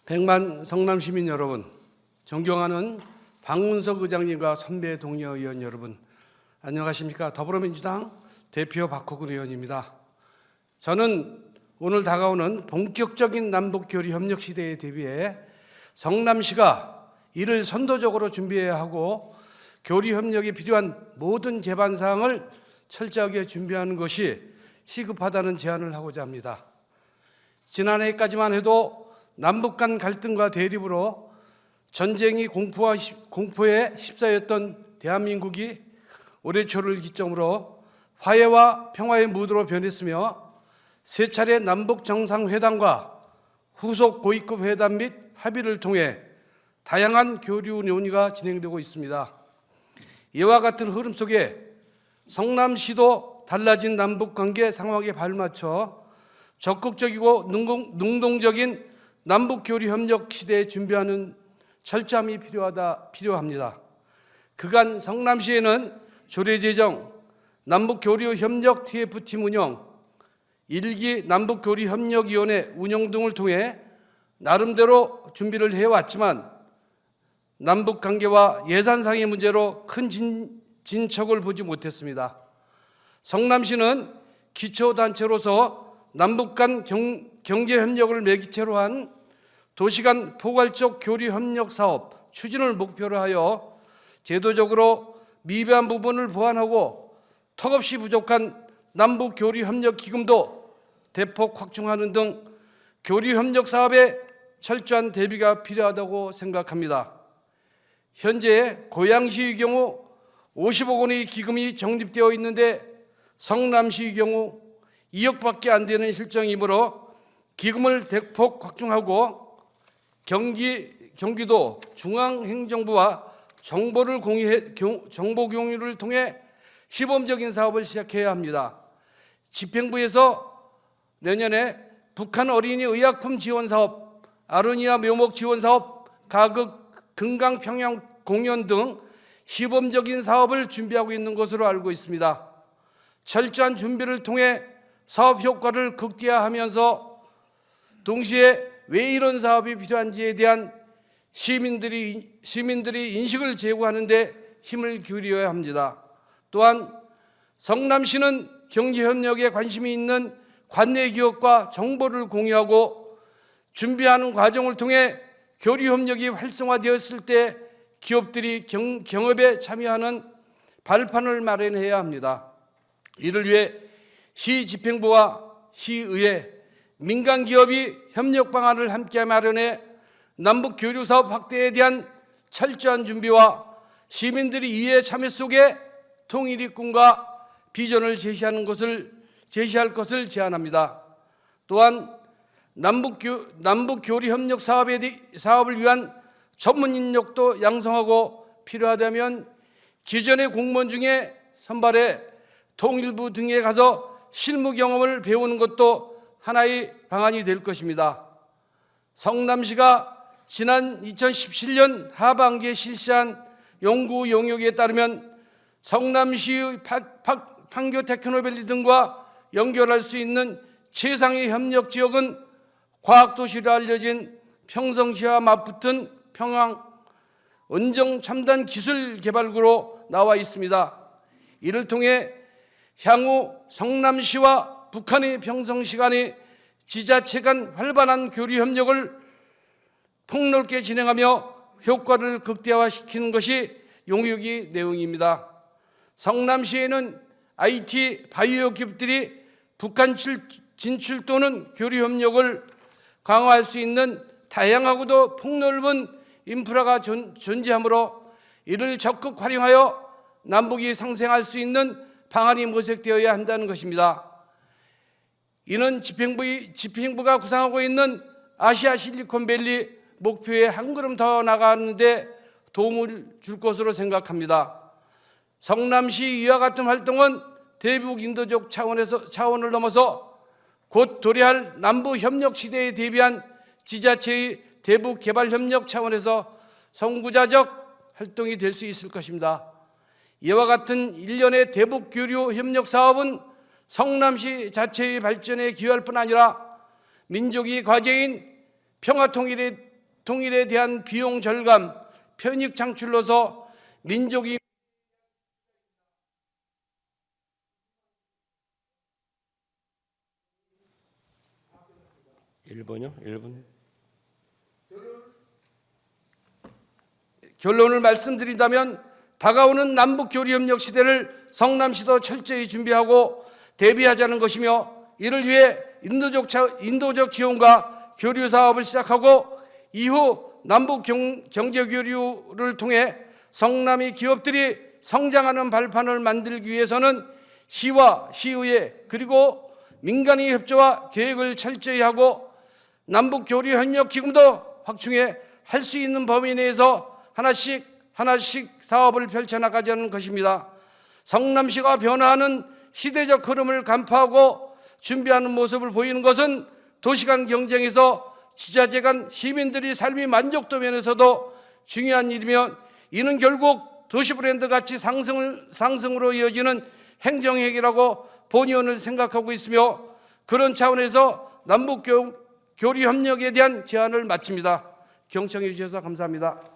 백만 성남시민 여러분, 존경하는 박문석 의장님과 선배 동료 의원 여러분, 안녕하십니까? 더불어민주당 대표 박호근 의원입니다. 저는 오늘 다가오는 본격적인 남북교류 협력 시대에 대비해 성남시가 이를 선도적으로 준비해야 하고 교류 협력에 필요한 모든 제반 사항을 철저하게 준비하는 것이 시급하다는 제안을 하고자 합니다. 지난해까지만 해도 남북 간 갈등과 대립으로 전쟁이 공포에 휩싸였던 대한민국이 올해 초를 기점으로 화해와 평화의 무드로 변했으며 세 차례 남북 정상회담과 후속 고위급 회담 및 합의를 통해 다양한 교류 논의가 진행되고 있습니다. 이와 같은 흐름 속에 성남시도 달라진 남북 관계 상황에 발맞춰 적극적이고 능동적인 남북 교류 협력 시대에 준비하는 철저함이 필요합니다. 그간 성남시에는 조례 제정, 남북 교류 협력 TF팀 운영, 1기 남북 교류 협력위원회 운영 등을 통해 나름대로 준비를 해왔지만 남북 관계와 예산상의 문제로 큰 진척을 보지 못했습니다. 성남시는 기초단체로서 남북 간 경제협력을 매개체로 한 도시간 포괄적 교류협력 사업 추진을 목표로 하여 제도적으로 미비한 부분을 보완하고 턱없이 부족한 남북교류협력기금도 대폭 확충하는 등 교류협력 사업에 철저한 대비가 필요하다고 생각합니다. 현재 고양시의 경우 50억 원의 기금이 적립되어 있는데 성남시의 경우 2억밖에 안 되는 실정이므로 기금을 대폭 확충하고 경기도 중앙행정부와 정보 공유를 통해 시범적인 사업을 시작해야 합니다. 집행부에서 내년에 북한 어린이 의약품 지원 사업, 아로니아 묘목 지원 사업, 가극 금강 평양 공연 등 시범적인 사업을 준비하고 있는 것으로 알고 있습니다. 철저한 준비를 통해 사업 효과를 극대화하면서 동시에 왜 이런 사업이 필요한지에 대한 시민들이 인식을 제고하는 데 힘을 기울여야 합니다. 또한 성남시는 경제협력에 관심이 있는 관내 기업과 정보를 공유하고 준비하는 과정을 통해 교류협력이 활성화되었을 때 기업들이 경업에 참여하는 발판을 마련해야 합니다. 이를 위해 시 집행부와 시의회, 민간기업이 협력 방안을 함께 마련해 남북 교류 사업 확대에 대한 철저한 준비와 시민들이 이해 참여 속에 통일의 꿈과 비전을 제시할 것을 제안합니다. 또한 남북 교류 협력 사업을 위한 전문 인력도 양성하고 필요하다면 기존의 공무원 중에 선발해 통일부 등에 가서 실무 경험을 배우는 것도 하나의 방안이 될 것입니다. 성남시가 지난 2017년 하반기에 실시한 연구 용역에 따르면 성남시의 판교 테크노밸리 등과 연결할 수 있는 최상의 협력 지역은 과학도시로 알려진 평성시와 맞붙은 평양 원정 첨단 기술 개발구로 나와 있습니다. 이를 통해 향후 성남시와 북한의 평성시 간의 지자체 간 활발한 교류 협력을 폭넓게 진행하며 효과를 극대화시키는 것이 용역의 내용입니다. 성남시에는 IT, 바이오 기업들이 북한 진출 또는 교류 협력을 강화할 수 있는 다양하고도 폭넓은 인프라가 존재하므로 이를 적극 활용하여 남북이 상생할 수 있는 방안이 모색되어야 한다는 것입니다. 이는 집행부가 구상하고 있는 아시아 실리콘밸리 목표에 한 걸음 더 나가는 데 도움을 줄 것으로 생각합니다. 성남시 이와 같은 활동은 대북 인도적 차원을 넘어서 곧 도래할 남북 협력 시대에 대비한 지자체의 대북 개발 협력 차원에서 선구자적 활동이 될 수 있을 것입니다. 이와 같은 일련의 대북 교류 협력 사업은 성남시 자체의 발전에 기여할 뿐 아니라 민족의 과제인 평화 통일에 통일에 대한 비용 절감, 편익 창출로서 민족이 1분요? 1분. 결론을 말씀드린다면 다가오는 남북교류협력 시대를 성남시도 철저히 준비하고 대비하자는 것이며, 이를 위해 인도적 지원과 교류 사업을 시작하고 이후 남북 경제 교류를 통해 성남의 기업들이 성장하는 발판을 만들기 위해서는 시와 시의회 그리고 민간의 협조와 계획을 철저히 하고 남북 교류 협력 기금도 확충해 할 수 있는 범위 내에서 하나씩 사업을 펼쳐나가자는 것입니다. 성남시가 변화하는 시대적 흐름을 간파하고 준비하는 모습을 보이는 것은 도시간 경쟁에서 지자체 간 시민들의 삶의 만족도 면에서도 중요한 일이며, 이는 결국 도시 브랜드 가치 상승으로 이어지는 행정행위라고 본의원을 생각하고 있으며, 그런 차원에서 남북 교류 협력에 대한 제안을 마칩니다. 경청해 주셔서 감사합니다.